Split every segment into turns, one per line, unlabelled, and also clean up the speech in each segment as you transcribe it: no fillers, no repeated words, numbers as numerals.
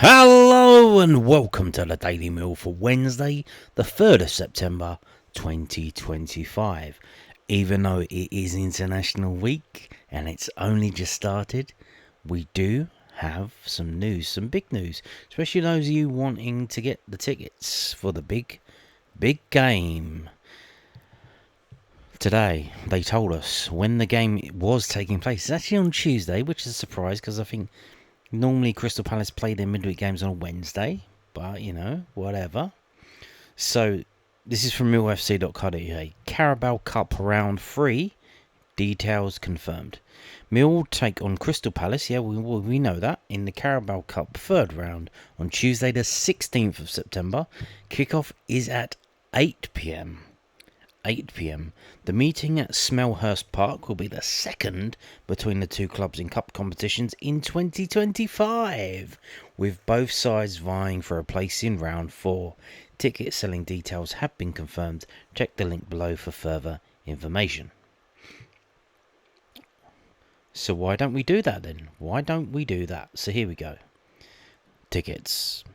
Hello and welcome to the Daily Meal for Wednesday, the 3rd of September 2025. Even though it is International Week and it's only just started, we do have some news, some big news, especially those of you wanting to get the tickets for the big game. Today, they told us when the game was taking place. It's actually on Tuesday, which is a surprise because I think normally Crystal Palace play their midweek games on a Wednesday, but whatever. So this is from millfc.co.uk. Carabao Cup Round Three, details confirmed. Mill take on Crystal Palace, we know that, in the Carabao Cup third round on Tuesday the 16th of September. Kickoff is at 8 p.m. 8 p.m. The meeting at Smellhurst Park will be the second between the two clubs in cup competitions in 2025, with both sides vying for a place in round 4. Ticket selling details have been confirmed. Check the link below for further information. So why don't we do that then? Why don't we do that? So here we go. Tickets.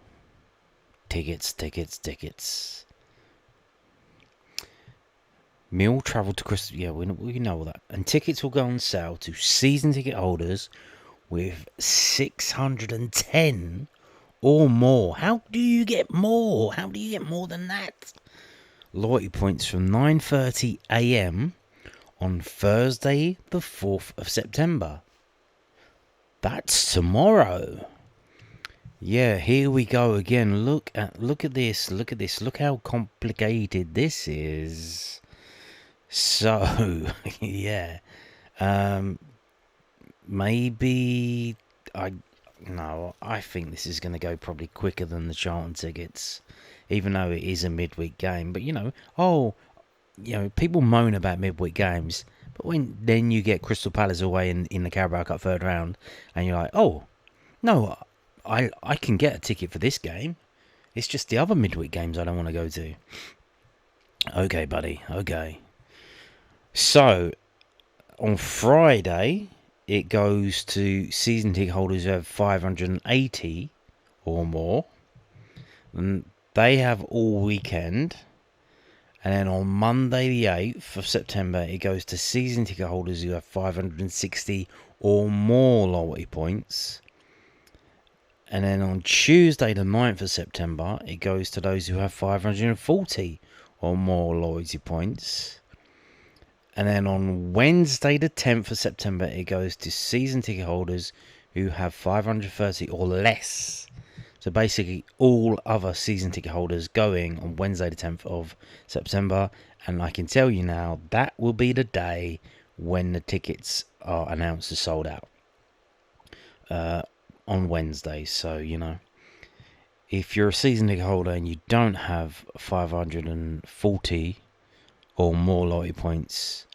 Mill travel to Crystal. We know all that. And tickets will go on sale to season ticket holders with 610 or more. How do you get more? How do you get more than that? Loyalty points from 9:30 a.m. on Thursday, the 4th of September. That's tomorrow. Yeah, here we go again. Look at this. Look how complicated this is. So, yeah, maybe I think this is going to go probably quicker than the Charlton tickets, even though it is a midweek game. But people moan about midweek games, but when then you get Crystal Palace away in the Carabao Cup third round, and you're like, oh no, I can get a ticket for this game. It's just the other midweek games I don't want to go to. Okay, buddy. Okay. So, on Friday, it goes to season ticket holders who have 580 or more. And they have all weekend. And then on Monday, the 8th of September, it goes to season ticket holders who have 560 or more loyalty points. And then on Tuesday, the 9th of September, it goes to those who have 540 or more loyalty points. And then on Wednesday, the 10th of September, it goes to season ticket holders who have 530 or less. So basically, all other season ticket holders going on Wednesday, the 10th of September. And I can tell you now, that will be the day when the tickets are announced as sold out. On Wednesday. So, if you're a season ticket holder and you don't have 540 or more loyalty points,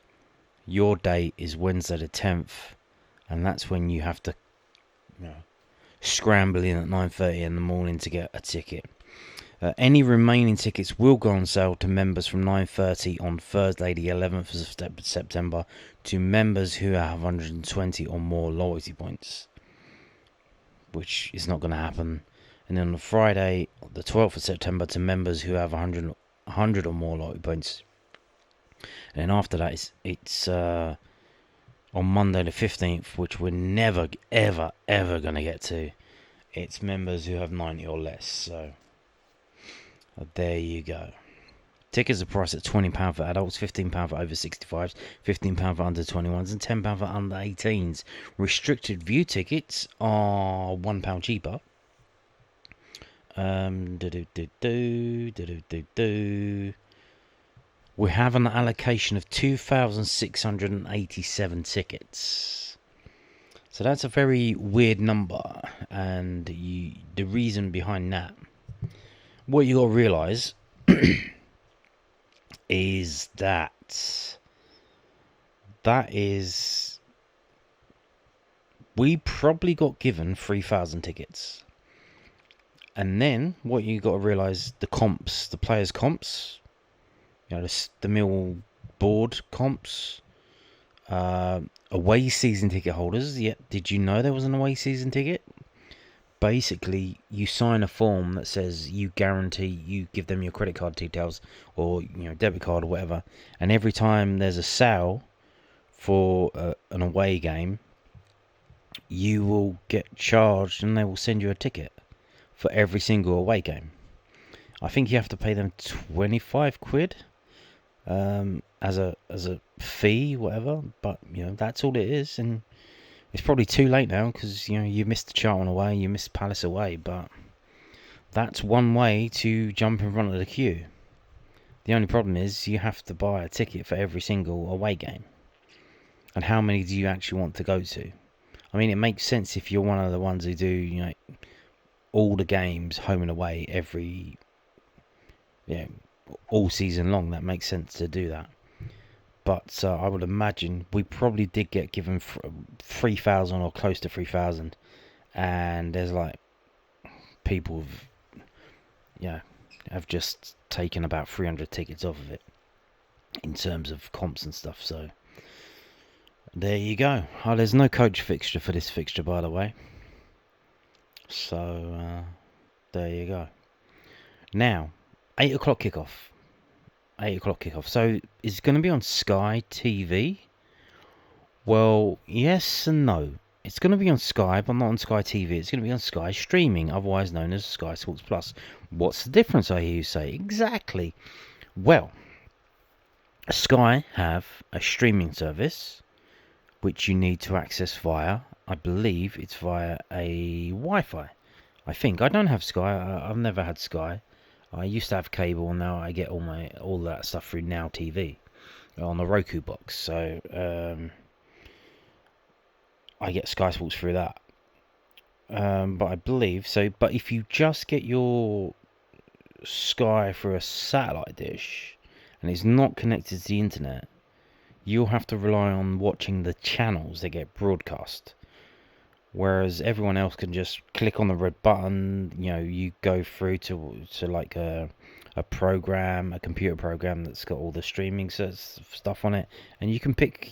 your date is Wednesday the 10th, and that's when you have to scramble in at 9:30 in the morning to get a ticket. Any remaining tickets will go on sale to members from 9:30 on Thursday the 11th of September to members who have 120 or more loyalty points, which is not going to happen. And then on Friday the 12th of September to members who have 100 or more loyalty points. And then after that, it's on Monday the 15th, which we're never, ever going to get to. It's members who have 90 or less. So, there you go. Tickets are priced at £20 for adults, £15 for over 65s, £15 for under 21s, and £10 for under 18s. Restricted view tickets are £1 cheaper. We have an allocation of 2,687 tickets. So that's a very weird number. And the reason behind that, what you got to realise is that we probably got given 3,000 tickets. And then what you got to realise, the players' comps, the Millwall board comps, away season ticket holders. Yeah, did you know there was an away season ticket? basically you sign a form that says you guarantee, you give them your credit card details or debit card or whatever, and every time there's a sale for an away game, you will get charged and they will send you a ticket for every single away game. I think you have to pay them 25 quid as a fee, whatever, but that's all it is. And it's probably too late now because you missed the Charlton away, you missed Palace away, but that's one way to jump in front of the queue. The only problem is you have to buy a ticket for every single away game. And how many do you actually want to go to? I mean, it makes sense if you're one of the ones who do, all the games home and away all season long. That makes sense to do that. But I would imagine we probably did get given 3,000 or close to 3,000. And there's like people have just taken about 300 tickets off of it in terms of comps and stuff. So there you go. Oh, there's no coach fixture for this fixture, by the way. So there you go. Now, 8 o'clock kickoff. 8 o'clock kickoff. So is it going to be on Sky TV? Well, yes and no. It's going to be on Sky, but not on Sky TV. It's going to be on Sky Streaming, otherwise known as Sky Sports Plus. What's the difference, I hear you say? Exactly. Well, Sky have a streaming service which you need to access via, I believe it's via a Wi-Fi. I think. I don't have Sky. I've never had Sky. I used to have cable, and now I get all that stuff through Now TV on the Roku box. So I get Sky Sports through that. But I believe so. But if you just get your Sky through a satellite dish and it's not connected to the internet, you'll have to rely on watching the channels that get broadcast. Whereas everyone else can just click on the red button, you go through to like a program, a computer program that's got all the streaming stuff on it, and you can pick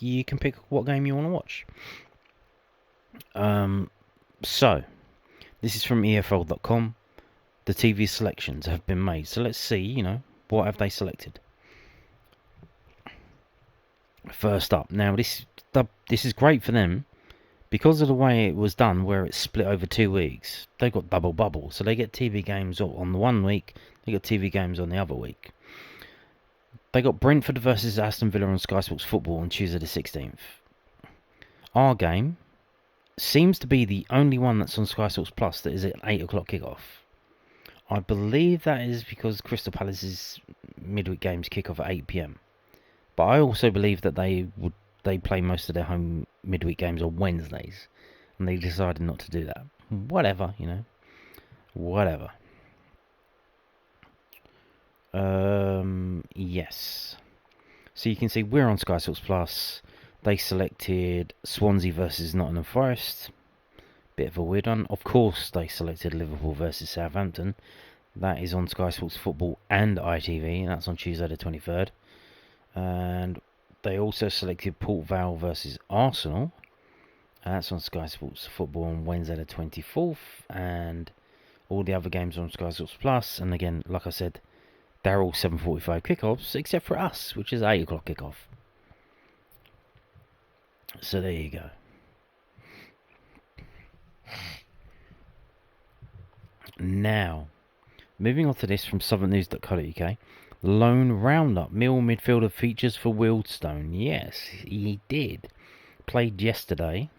what game you want to watch. So this is from EFL.com. The TV selections have been made. So let's see, what have they selected. First up, now this is great for them. Because of the way it was done, where it's split over 2 weeks, they got double bubble. So they get TV games on the 1 week, they got TV games on the other week. They got Brentford versus Aston Villa on Sky Sports Football on Tuesday the 16th. Our game seems to be the only one that's on Sky Sports Plus that is at 8 o'clock kickoff. I believe that is because Crystal Palace's midweek games kick off at 8 p.m. But I also believe that they play most of their home midweek games on Wednesdays, and they decided not to do that. Whatever, whatever. Yes. So you can see we're on Sky Sports Plus. They selected Swansea versus Nottingham Forest. Bit of a weird one. Of course, they selected Liverpool versus Southampton. That is on Sky Sports Football and ITV, and that's on Tuesday the 23rd. And they also selected Port Vale versus Arsenal. And that's on Sky Sports Football on Wednesday the 24th. And all the other games are on Sky Sports Plus. And again, like I said, they're all 7:45 kickoffs, except for us, which is 8 o'clock kickoff. So there you go. Now, moving on to this from southernnews.co.uk. Loan roundup. Mill midfielder features for Wealdstone. Yes, he did. Played yesterday.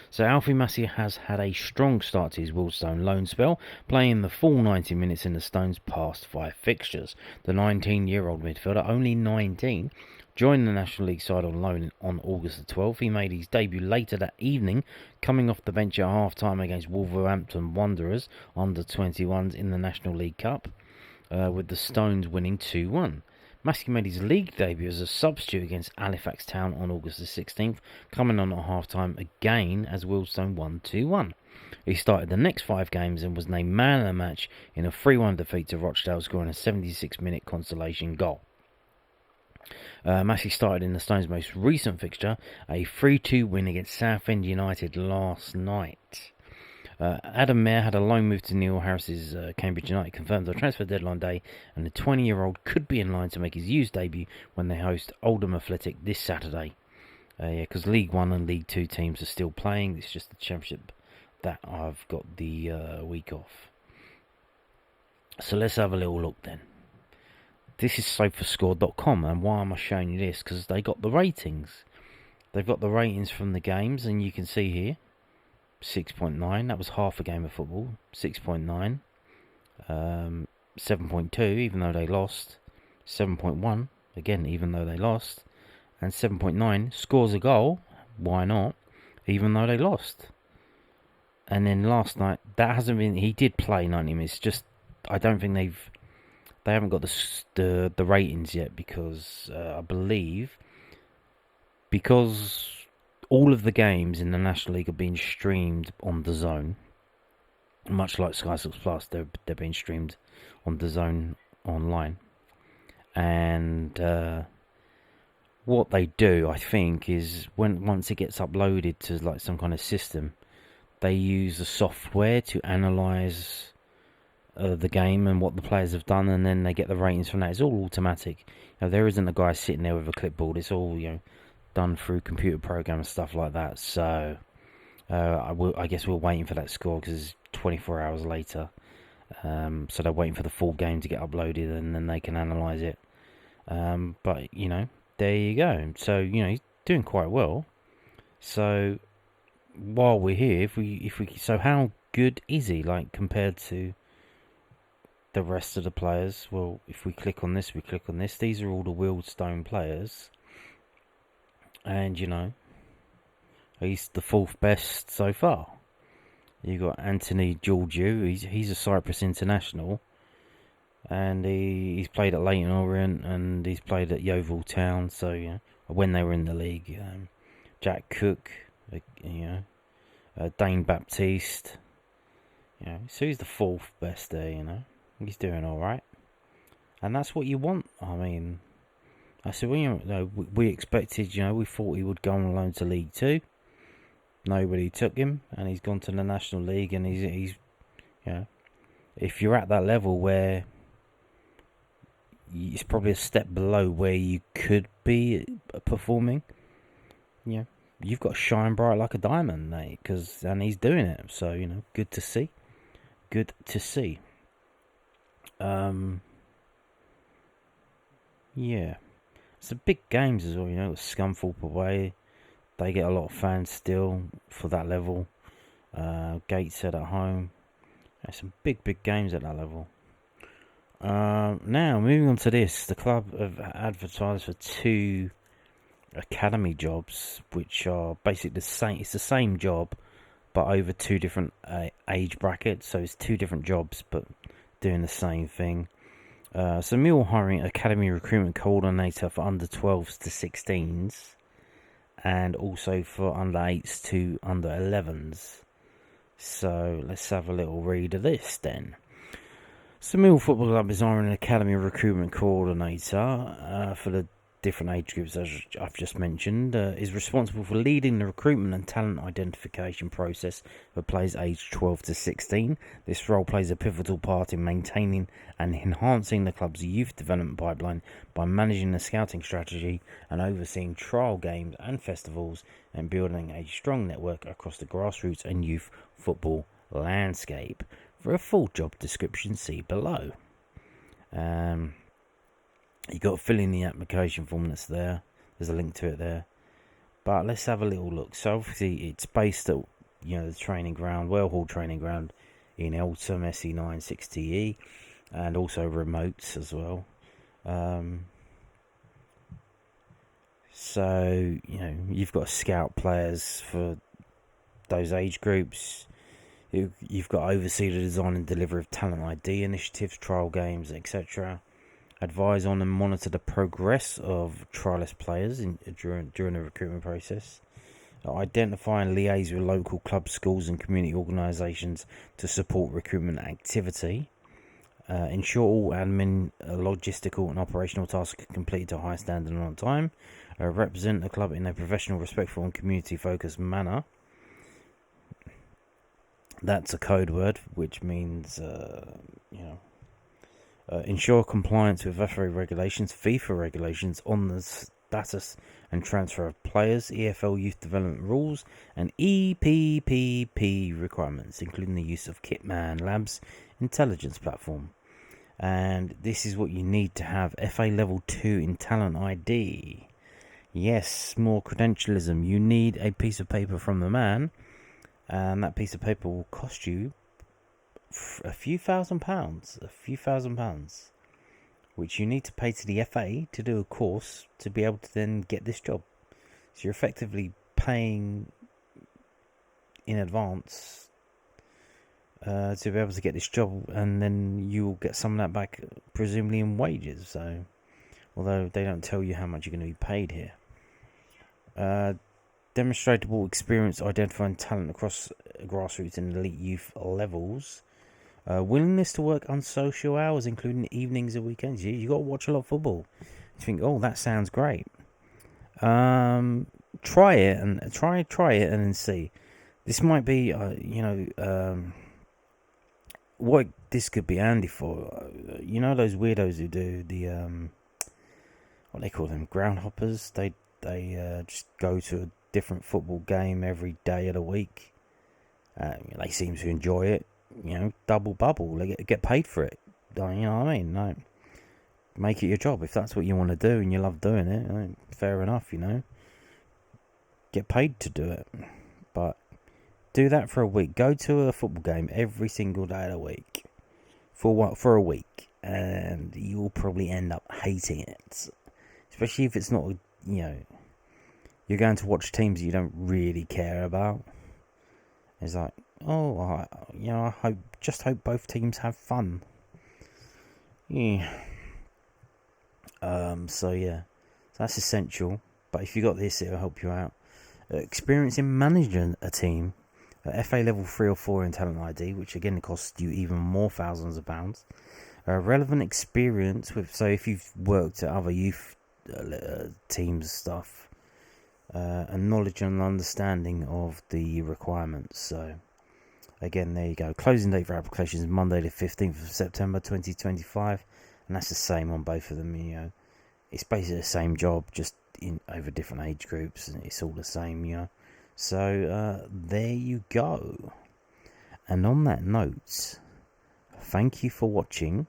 So Alfie Massey has had a strong start to his Wealdstone loan spell, playing the full 90 minutes in the Stones' past 5 fixtures. The 19-year-old midfielder, only 19, joined the National League side on loan on August the 12th. He made his debut later that evening, coming off the bench at half-time against Wolverhampton Wanderers under-21s in the National League Cup. With the Stones winning 2-1. Massey made his league debut as a substitute against Halifax Town on August the 16th, coming on at half-time again as Wealdstone won 2-1. He started the next 5 games and was named man of the match in a 3-1 defeat to Rochdale, scoring a 76-minute consolation goal. Massey started in the Stones' most recent fixture, a 3-2 win against Southend United last night. Adam Mayer had a loan move to Neil Harris's Cambridge United confirmed on transfer deadline day, and the 20-year-old could be in line to make his youth debut when they host Oldham Athletic this Saturday. Because League 1 and League 2 teams are still playing. It's just the Championship that I've got the week off. So let's have a little look then. This is SofaScore.com, and why am I showing you this? Because they got the ratings. They've got the ratings from the games, and you can see here 6.9. That was half a game of football. 6.9. 7.2, even though they lost. 7.1, again, even though they lost. And 7.9 scores a goal. Why not? Even though they lost. And then last night, that hasn't been. He did play 90 minutes. Just I don't think they haven't got the ratings yet because I believe because all of the games in the National League are being streamed on the Zone, much like Sky Sports Plus. They're being streamed on the Zone online, and what they do, I think, is once it gets uploaded to like some kind of system, they use the software to analyze the game and what the players have done, and then they get the ratings from that. It's all automatic. There isn't a guy sitting there with a clipboard. It's all done through computer programs and stuff like that. So I guess we're waiting for that score because it's 24 hours later. So they're waiting for the full game to get uploaded, and then they can analyze it. But there you go. So he's doing quite well. So while we're here, so how good is he like compared to the rest of the players? Well, if we click on this, these are all the Wealdstone players, and he's the fourth best so far. You got Anthony Georgiou, he's a Cyprus international, and he's played at Leyton Orient and he's played at Yeovil Town. So when they were in the league, Jack Cook, Dane Baptiste, so he's the fourth best there. He's doing all right, and that's what you want. I mean, I said, we expected, we thought he would go on loan to League 2. Nobody took him, and he's gone to the National League, and he's if you're at that level where it's probably a step below where you could be performing, you've got to shine bright like a diamond, mate, and he's doing it. So, good to see. Good to see. It's a big games as well, Scunthorpe away. They get a lot of fans still for that level. Gateshead at home. There's some big games at that level. Now, moving on to this. The club have advertised for 2 academy jobs, which are basically the same. It's the same job, but over 2 different age brackets. So it's 2 different jobs, but doing the same thing. So Millwall hiring academy recruitment coordinator for under 12s to 16s, and also for under 8s to under 11s. So let's have a little read of this then. So Millwall Football Club is hiring an academy recruitment coordinator for the different age groups, as I've just mentioned, is responsible for leading the recruitment and talent identification process for players aged 12 to 16. This role plays a pivotal part in maintaining and enhancing the club's youth development pipeline by managing the scouting strategy and overseeing trial games and festivals, and building a strong network across the grassroots and youth football landscape. For a full job description, see below. You've got to fill in the application form that's there. There's a link to it there. But let's have a little look. So obviously it's based at the training ground, Well Hall training ground in Eltham, SE9 6TE, and also remotes as well. So you've got to scout players for those age groups. You've got to oversee the design and delivery of talent ID initiatives, trial games, etc. Advise on and monitor the progress of trialist players during the recruitment process. Identify and liaise with local clubs, schools and community organisations to support recruitment activity. Ensure all admin, logistical and operational tasks are completed to a high standard and on time. Represent the club in a professional, respectful and community focused manner. That's a code word, which means ensure compliance with FA regulations, FIFA regulations on the status and transfer of players, EFL youth development rules, and EPPP requirements, including the use of Kitman Labs intelligence platform. And this is what you need to have FA Level 2 in Talent ID. Yes, more credentialism. You need a piece of paper from the man, and that piece of paper will cost you a few thousand pounds, which you need to pay to the FA to do a course to be able to then get this job. So you're effectively paying in advance to be able to get this job, and then you will get some of that back, presumably in wages. So, although they don't tell you how much you're going to be paid here. Demonstrable experience identifying talent across grassroots and elite youth levels. Willingness to work on social hours, including evenings and weekends. You got to watch a lot of football. You think, oh, that sounds great. Try it and try it and then see. This might be, what this could be handy for. You know those weirdos who do the what they call them, groundhoppers. They just go to a different football game every day of the week. They seem to enjoy it. Double bubble. They get paid for it. You know what I mean? Like, make it your job if that's what you want to do and you love doing it. Fair enough, Get paid to do it, but do that for a week. Go to a football game every single day of the week for a week, and you'll probably end up hating it. Especially if it's not, you're going to watch teams you don't really care about. It's like, I hope both teams have fun. Yeah. So that's essential. But if you got this, it'll help you out. Experience in managing a team. FA level 3 or 4 in Talent ID, which again costs you even more thousands of pounds. Relevant experience so if you've worked at other youth teams stuff, and knowledge and understanding of the requirements. So again, there you go. Closing date for applications is Monday the 15th of September 2025, and that's the same on both of them. It's basically the same job, just over different age groups, and it's all the same. So there you go. And on that note, thank you for watching,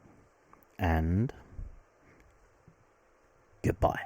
and goodbye.